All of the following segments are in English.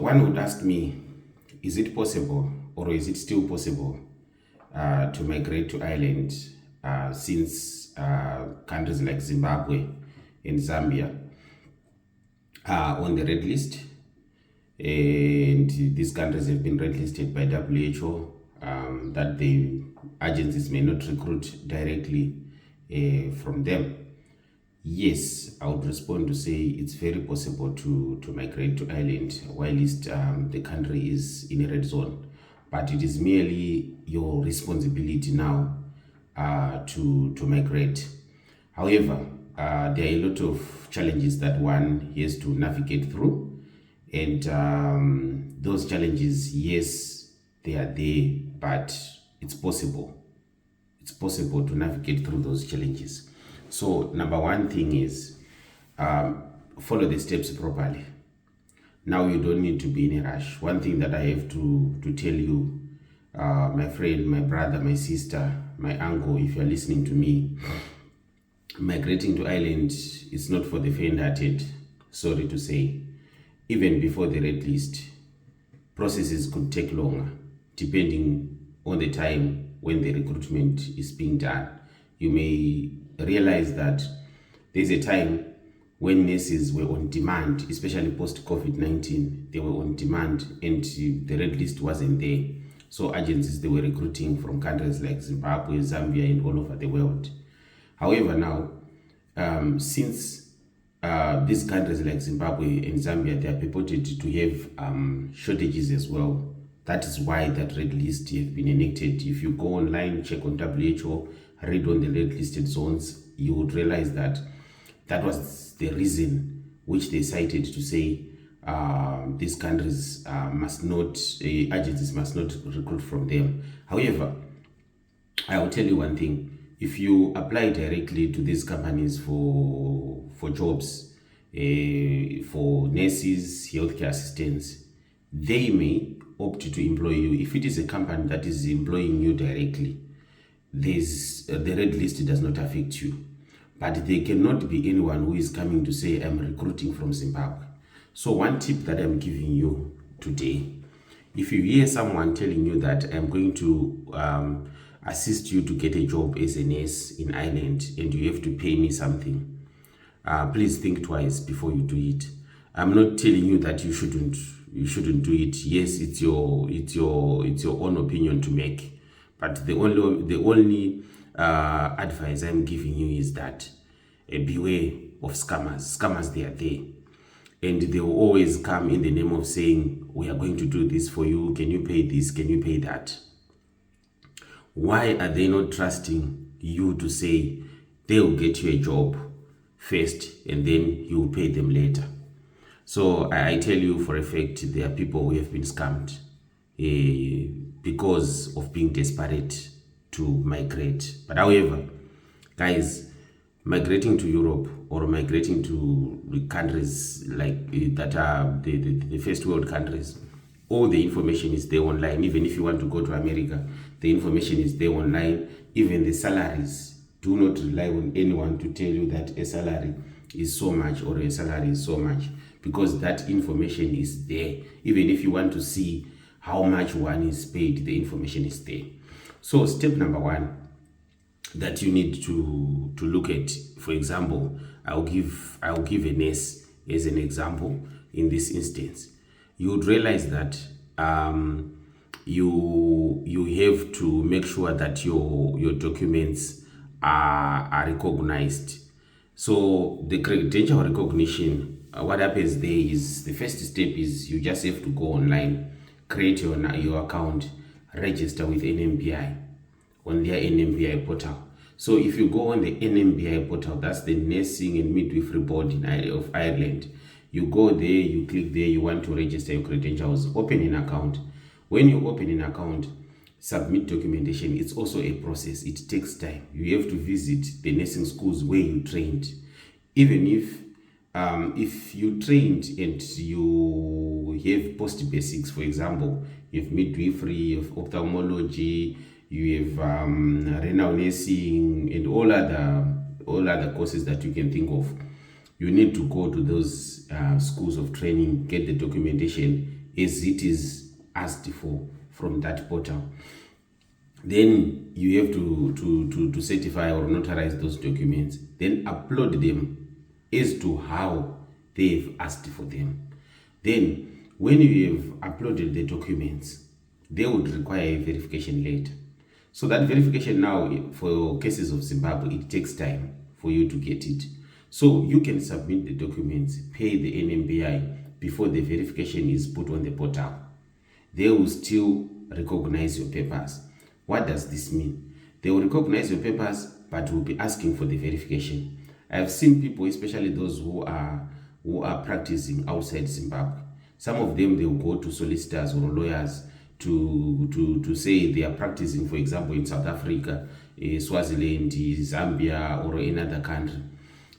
one would ask me, is it possible or is it still possible to migrate to Ireland since countries like Zimbabwe and Zambia are on the red list? And these countries have been red listed by WHO that the agencies may not recruit directly from them. Yes, I would respond to say it's very possible to migrate to Ireland while the country is in a red zone. But it is merely your responsibility now to migrate. However, there are a lot of challenges that one has to navigate through. And those challenges, yes, they are there, but it's possible. It's possible to navigate through those challenges. So number one thing is follow the steps properly. Now you don't need to be in a rush. One thing that I have to tell you, my friend, my brother, my sister, my uncle, if you're listening to me, migrating to Ireland is not for the faint-hearted, sorry to say. Even before the red list, processes could take longer, depending on the time when the recruitment is being done. You may realize that there's a time when nurses were on demand, especially post-COVID-19, they were on demand and the red list wasn't there. So agencies, they were recruiting from countries like Zimbabwe, Zambia, and all over the world. However, now, since these countries like Zimbabwe and Zambia, they are purported to have shortages as well. That is why that red list has been enacted. If you go online, check on WHO, read on the red listed zones, you would realize that that was the reason which they cited to say these countries agencies must not recruit from them. However, I will tell you one thing. If you apply directly to these companies for jobs, for nurses, healthcare assistants, they may opt to employ you. If it is a company that is employing you directly, the red list does not affect you. But there cannot be anyone who is coming to say, I'm recruiting from Zimbabwe. So one tip that I'm giving you today, if you hear someone telling you that I'm going to assist you to get a job as a nurse in Ireland and you have to pay me something, please think twice before you do it. I'm not telling you that you shouldn't do it. Yes, it's your own opinion to make. But the only advice I'm giving you is that beware of scammers. Scammers, they are there. And they will always come in the name of saying, we are going to do this for you. Can you pay this? Can you pay that? Why are they not trusting you to say they'll get you a job first and then you will pay them later? So I tell you for a fact, there are people who have been scammed because of being desperate to migrate. But however, guys, migrating to Europe or migrating to the countries like that are the first world countries, all the information is there online. Even if you want to go to America, the information is there online. Even the salaries, do not rely on anyone to tell you that a salary is so much or a salary is so much, because that information is there. Even if you want to see how much one is paid, the information is there. So step number one that you need to look at, for example, I'll give a nurse as an example in this instance. You would realize that you have to make sure that your documents are recognized. So the credential recognition, what happens there is the first step is you just have to go online, create your account, register with NMBI on their NMBI portal. So if you go on the NMBI portal, that's the Nursing and Midwifery Board of Ireland. You go there, you click there, you want to register your credentials, open an account. When you open an account, submit documentation. It's also a process. It takes time. You have to visit the nursing schools where you trained. Even if you trained and you have post basics, for example, you have midwifery, you have ophthalmology, you have renal nursing, and all other courses that you can think of. You need to go to those schools of training, get the documentation, as it is asked for from that portal. Then you have to certify or notarize those documents, then upload them as to how they've asked for them. Then when you have uploaded the documents, they would require a verification later. So that verification now, for cases of Zimbabwe, it takes time for you to get it. So you can submit the documents, pay the NMBI before the verification is put on the portal. They will still recognize your papers. What does this mean? They will recognize your papers, but will be asking for the verification. I've seen people, especially those who are practicing outside Zimbabwe. Some of them, they will go to solicitors or lawyers to say they are practicing, for example, in South Africa, Swaziland, Zambia, or another country.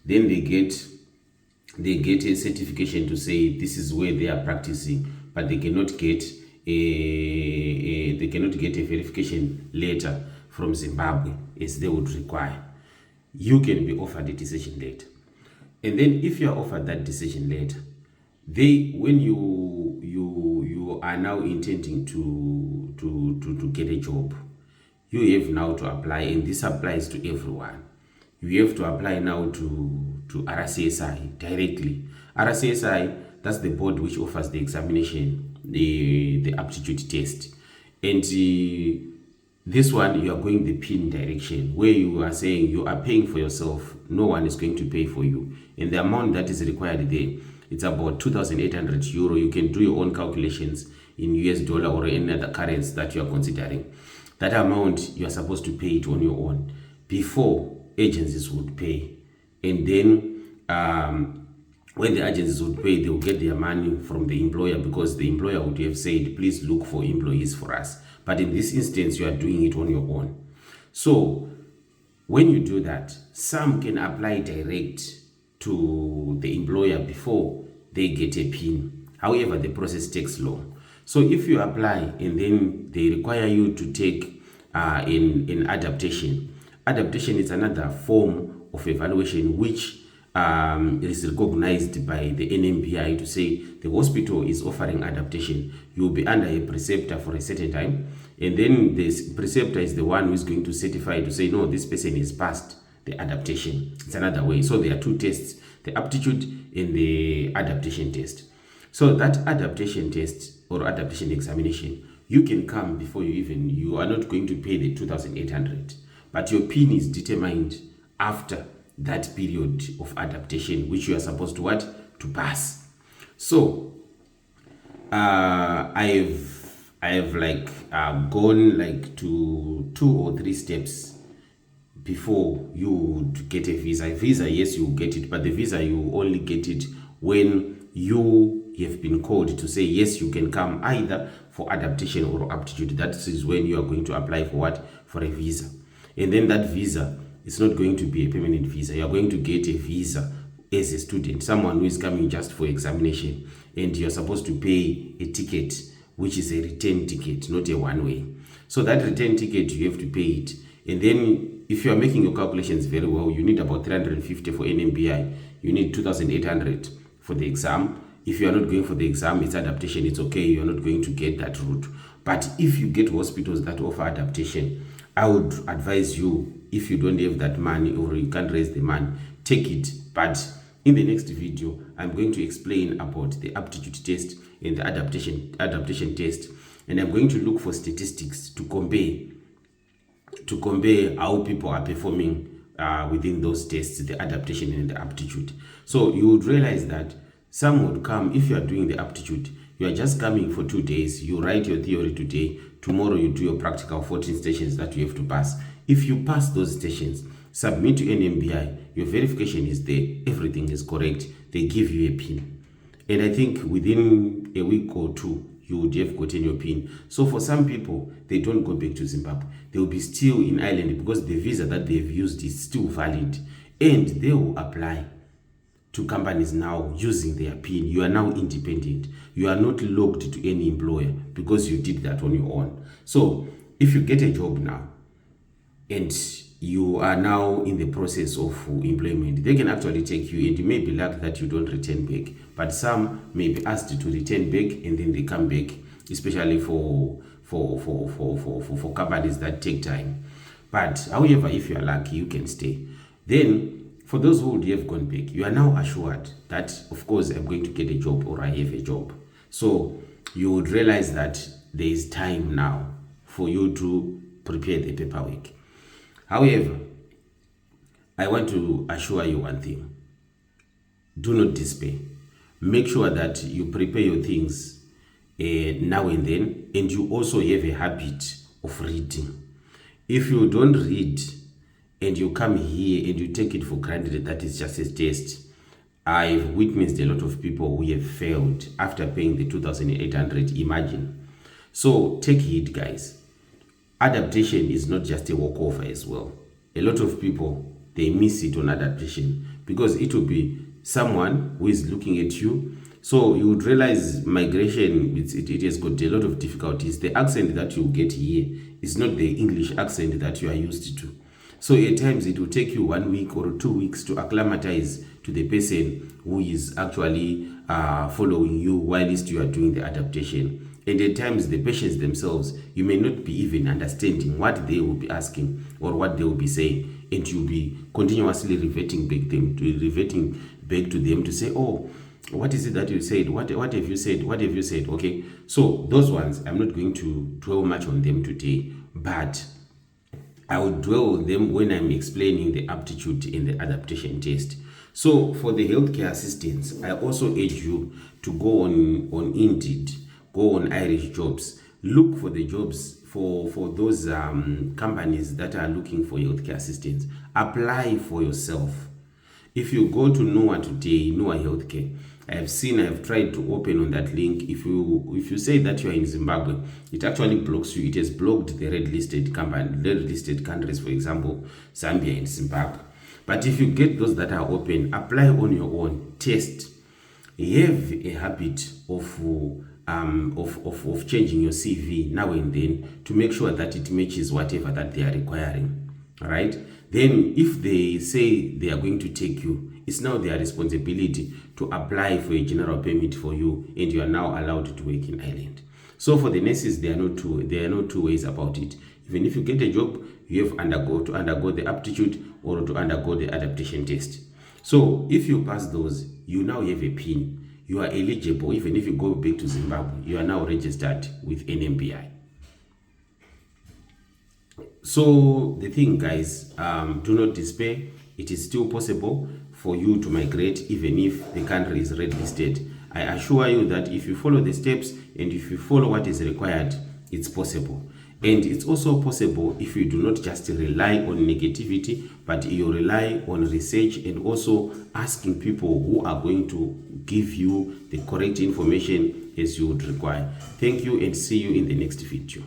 Then they get a certification to say this is where they are practicing, but they cannot get a verification letter from Zimbabwe as they would require. You can be offered a decision letter, and then if you are offered that decision letter, when you are now intending to get a job, you have now to apply, and this applies to everyone. You have to apply now to RCSI directly. RCSI, that's the board which offers the examination, the aptitude test. And this one, you are going the PIN direction, where you are saying you are paying for yourself. No one is going to pay for you. And the amount that is required there, it's about 2,800 euro. You can do your own calculations in US dollar or any other currency that you are considering. That amount, you are supposed to pay it on your own before agencies would pay. And then when the agencies would pay, they will get their money from the employer, because the employer would have said, please look for employees for us. But in this instance, you are doing it on your own. So when you do that, some can apply direct to the employer before they get a PIN. However, the process takes long. So if you apply and then they require you to take in adaptation. Adaptation is another form of evaluation which is recognized by the NMBI to say the hospital is offering adaptation. You will be under a preceptor for a certain time, and then this preceptor is the one who is going to certify to say, no, this person is passed the adaptation. It's another way. So there are two tests, the aptitude and the adaptation test. So that adaptation test or adaptation examination, you can come before you are not going to pay the 2,800, but your PIN is determined after that period of adaptation, which you are supposed to pass. So I have gone to 2 or 3 steps before you would get a visa. A visa, yes, you get it, but the visa, you only get it when you have been called to say, yes, you can come either for adaptation or aptitude. That is when you are going to apply for a visa. And then that visa, it's not going to be a permanent visa. You are going to get a visa as a student, someone who is coming just for examination, and you're supposed to pay a ticket, which is a return ticket, not a one-way. So that return ticket, you have to pay it. And then if you are making your calculations very well, you need about 350 for NMBI. You need 2,800 for the exam. If you are not going for the exam, it's adaptation, it's okay, you're not going to get that route. But if you get hospitals that offer adaptation, I would advise you, if you don't have that money or you can't raise the money, take it. But in the next video, I'm going to explain about the aptitude test and the adaptation test. And I'm going to look for statistics to compare how people are performing within those tests, the adaptation and the aptitude. So you would realize that some would come, if you are doing the aptitude, you are just coming for 2 days. You write your theory today. Tomorrow you do your practical 14 stations that you have to pass. If you pass those stations, submit to NMBI, your verification is there, everything is correct, they give you a PIN. And I think within a week or 2, you would have gotten your PIN. So for some people, they don't go back to Zimbabwe. They will be still in Ireland because the visa that they've used is still valid. And they will apply to companies now using their PIN. You are now independent. You are not locked to any employer because you did that on your own. So if you get a job now and you are now in the process of employment, they can actually take you, and you may be lucky that you don't return back. But some may be asked to return back and then they come back, especially for companies that take time. But however, if you are lucky, you can stay. Then for those who have gone back, you are now assured that, of course, I'm going to get a job or I have a job. So you would realize that there is time now for you to prepare the paperwork. However, I want to assure you one thing. Do not despair. Make sure that you prepare your things now and then, and you also have a habit of reading. If you don't read and you come here and you take it for granted that it's just a test, I've witnessed a lot of people who have failed after paying the 2,800. Imagine. So take heed, guys. Adaptation is not just a walkover as well. A lot of people, they miss it on adaptation because it will be someone who is looking at you. So you would realize migration, it has got a lot of difficulties. The accent that you get here is not the English accent that you are used to. So at times it will take you 1 week or 2 weeks to acclimatize to the person who is actually following you whilst you are doing the adaptation. And at times the patients themselves, you may not be even understanding what they will be asking or what they will be saying, and you'll be continuously reverting back to them to say, oh, what is it that you said? What have you said? What have you said? Okay, so those ones, I'm not going to dwell much on them today, but I will dwell on them when I'm explaining the aptitude in the adaptation test. So for the healthcare assistants, I also urge you to go on Indeed, go on Irish Jobs, look for the jobs for those companies that are looking for healthcare assistants. Apply for yourself. If you go to Noah today, Noah Healthcare, I've tried to open on that link. If you say that you are in Zimbabwe, it actually blocks you. It has blocked the red listed countries, for example, Zambia and Zimbabwe. But if you get those that are open, apply on your own, test. Have a habit of changing your CV now and then to make sure that it matches whatever that they are requiring. All right? Then if they say they are going to take you, it's now their responsibility to apply for a general permit for you, and you are now allowed to work in Ireland. So for the nurses, there are no two ways about it. Even if you get a job, you have to undergo the aptitude or to undergo the adaptation test. So if you pass those, you now have a PIN. You are eligible. Even if you go back to Zimbabwe, you are now registered with NMBI. So the thing, guys, do not despair. It is still possible for you to migrate even if the country is red listed. I assure you that if you follow the steps and if you follow what is required, it's possible. And it's also possible if you do not just rely on negativity, but you rely on research and also asking people who are going to give you the correct information as you would require. Thank you, and see you in the next video.